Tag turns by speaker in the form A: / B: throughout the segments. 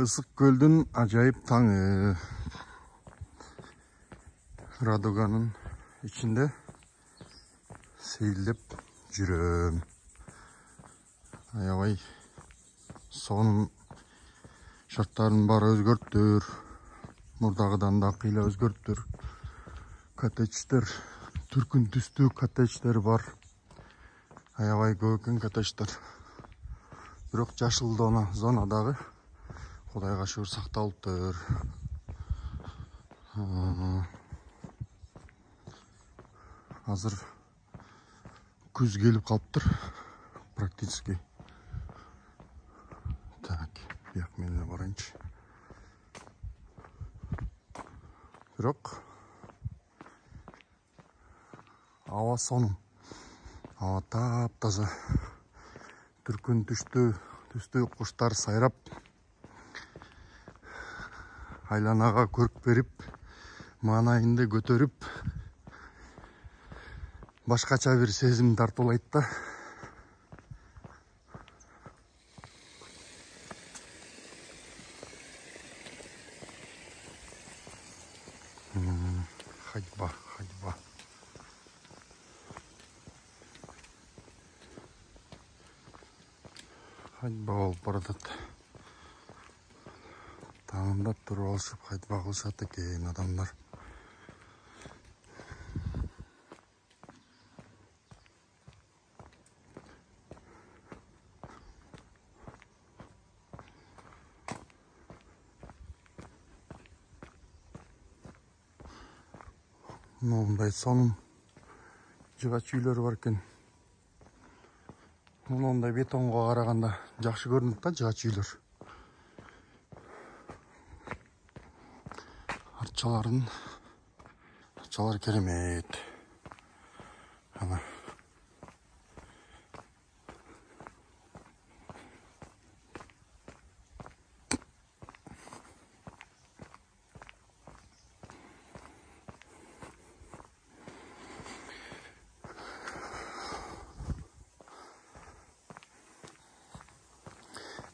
A: Ысык көлдүн ажайып таңы. Радуганын içinde сейілдеп жүрөм. Аябай сонун шарттарын бары өзгөрттүр. Мурдагыдан да кыйла өзгөрттүр. Коттедждер, түркүн түстүү коттедждер бар. Аябай көп экен коттедждер. Бирок жашыл зонадагы Кудайга шүгүр сакталыптыр. Азыр күз келип калыптыр практически. Так, бияк мен эле барайынчы. Бирок аба сонун. Аба таптаза. Түркүн түстүү куштар сайрап, айланага көрк берип, маанайынды көтөрүп, башкача бир сезим тартуулайт да. Ходьба. Ходьба болуп баратат. Таңдап туруп алышып ходьба кылышат экен адамдар. Мындай сонун жыгач үйлөр бар экен. Мындай бетонго караганда жакшы көрүнөт да жыгач үйлөр. Арчалар керемет. Ана.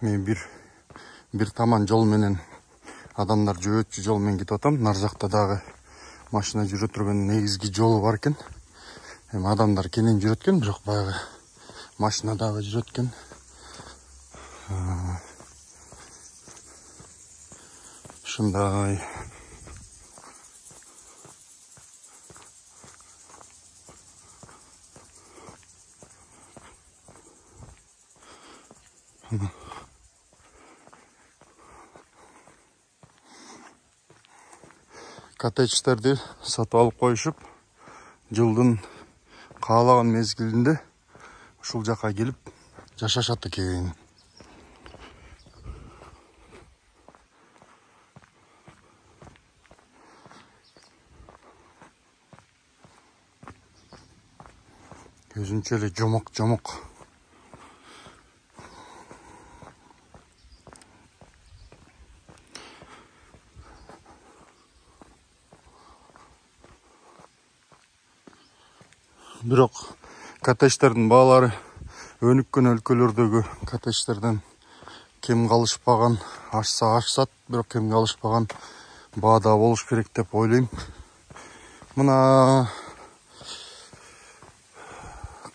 A: Мен бир таман жол менен адамдар жөөтчү жол менен кетип атам. Нар жакта дагы машина жүрө турган негизги жолу бар экен. Эми адамдар кенен жүрөт экен, бирок баягы машина дагы жүрөт экен. Ушундай. Коттедждерди сатып алып коюшуп, жылдын каалаган мезгилинде ушул жака келип жашашат экен. Өзүнчө эле жомок. Бирок коттедждердин баалары өнүккөн өлкөлөрдөгү коттедждерден кем калышпаган, ашсат, бирок кем калышпаган баада болуш керек деп ойлойм. Мына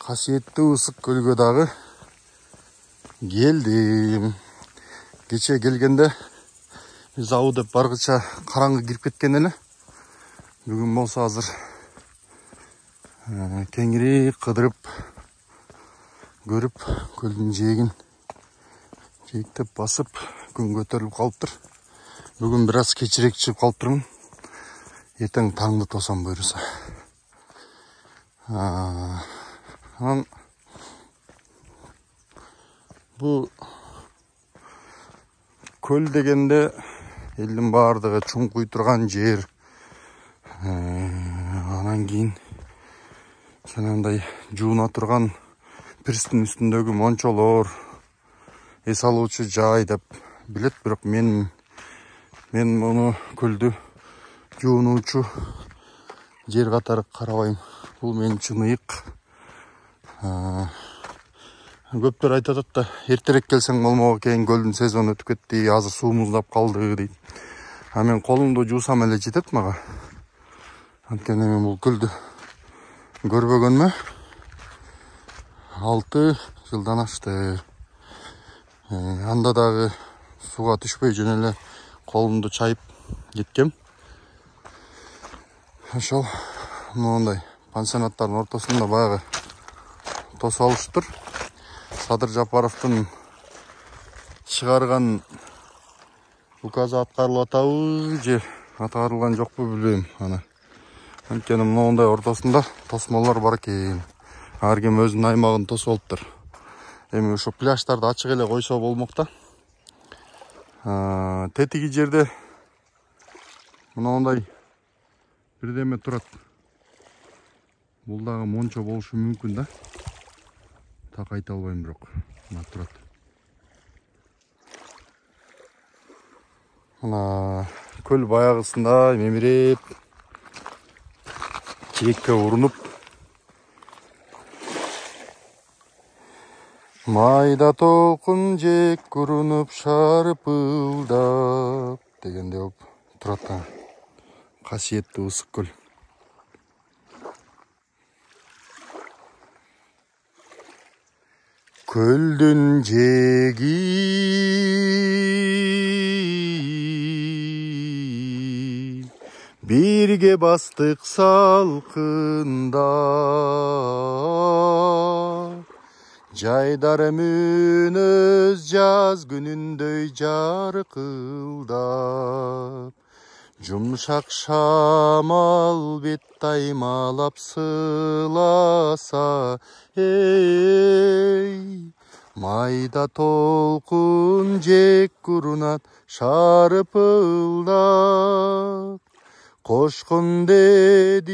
A: касиеттүү ысык көлгө дагы келдим. Кече келгенде зау деп баргыча караңгы кирип кеткен эле. Бүгүн болсо азыр кеңири кыдырып көрүп, көлдүн жээктеп басып, күн көтөрүлүп калыптыр. Бүгүн бир аз кечирээк чыгып калыптырмын. Эртең таңды тосам буюрса. Бу көл дегенде элдин баардыгы чуңкуй турган жер. Анан кийин жанагындай жууна турган пирстин үстүндөгү мончолор, эс алуучу жай деп билет, бирок мен муну көлдү жуунуучу жер катары карабайм. Бул мен үчүн ыйык. көптөр айтып атат да, эртерээк келсең болмок экен, көлдүн сезону өтүп кетти, азыр суу муздап калды дейт. А мен колумду жуусам эле жетет мага. Анткени мен бул көлдү көрбөгөнмө 6 жылдан ашты. Анда дагы сууга түшпөй жөн эле колумду чайып кеткем. Ошол моундай пансионаттардын ортосунда баягы тосуп алыштыр. Садыр Жапаровдун чыгарган указы аткарылып атабы же аткарылган жокпу билбейм аны. Анткени моундай ортосунда тосмолор бар экен. Ар ким өзүнүн аймагын тосуп алыптыр. Эми ошо пляждарды ачык эле койсо болмок да. Тетиги жерде мындай бирдеме турат. Бул дагы мончо болушу мүмкүн да. Так айта албайм бирок. Мына турат. Мына көл баягысында мемиреп жиекке урунуп майда толкун жек урунуп шарпылдап дегенде болуп турат да. Касиеттүү ысык көл. Көлдүн жеги бирге бастык салкында, жайдары мүнөз жаз күнүндөй жаркылдап, жумшак шамал бет таймалап сыласа, эй, майда толкун жек урунат шарпылдап, кошкун дедиң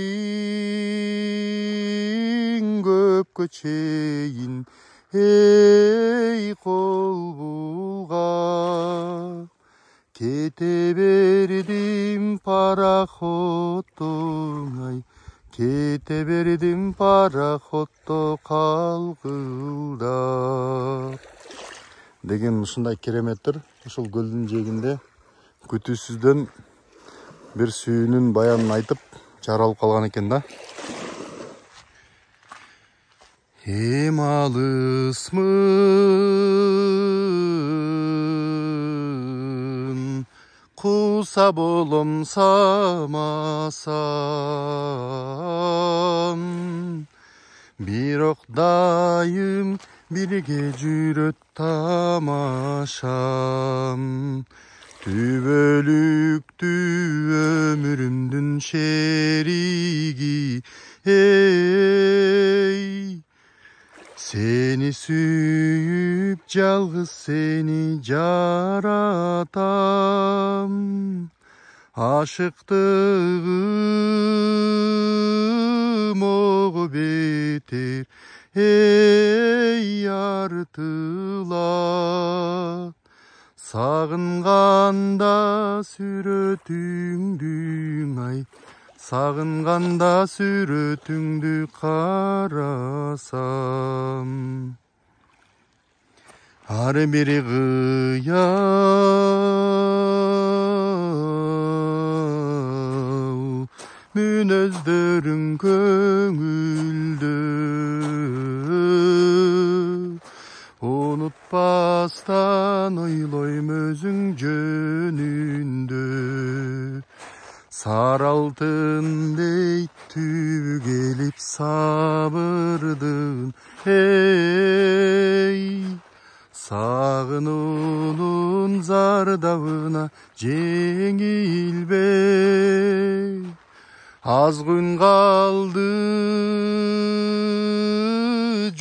A: көпкө чейин, эй кол булгап, кете бердим пароходдоң, кете бердим пароходдо калгылдап деген ушундай кереметтер. Ушул көлдүн жээгинде күтүүсүздөн бир сүйүүнүн баянын айтып жаралып калган экен да. Эм алысмын, куса болом самасам, бирок дайым бирге жүрөт тамашам. Түбөлүктүү өмүрүмдүн шериги, эй, сени сүйүп жалгыз сени жаратам, ашыктыгым ого бетер, эй, артылат. Сагынганда сүрөтүңдү, ай, сагынганда сүрөтүңдү карасам, ар бир кыял мүнөздөрүң көңүлдө, унутпастан ойлойм өзүң жөнүндө, сары алтындей түбү келип сабырдын, эй, сагынуунун зардабына жеңилбей, аз күн калды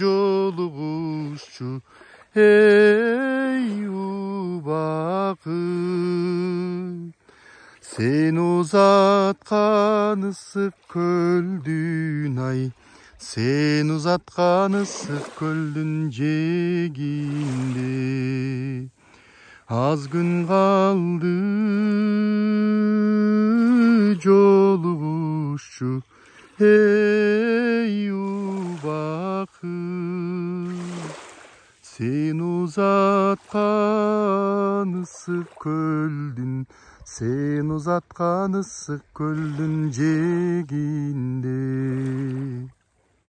A: жолугушчу, эй, убакыт, сен узаткан ысык көлдүн, ай, сен узаткан ысык көлдүн жээгинде, аз күн калды жолугушчу, эй, убакыт, Sen uzatkan ısık kөлдүн, sen uzatkan ısık kөлдүн жээгинде.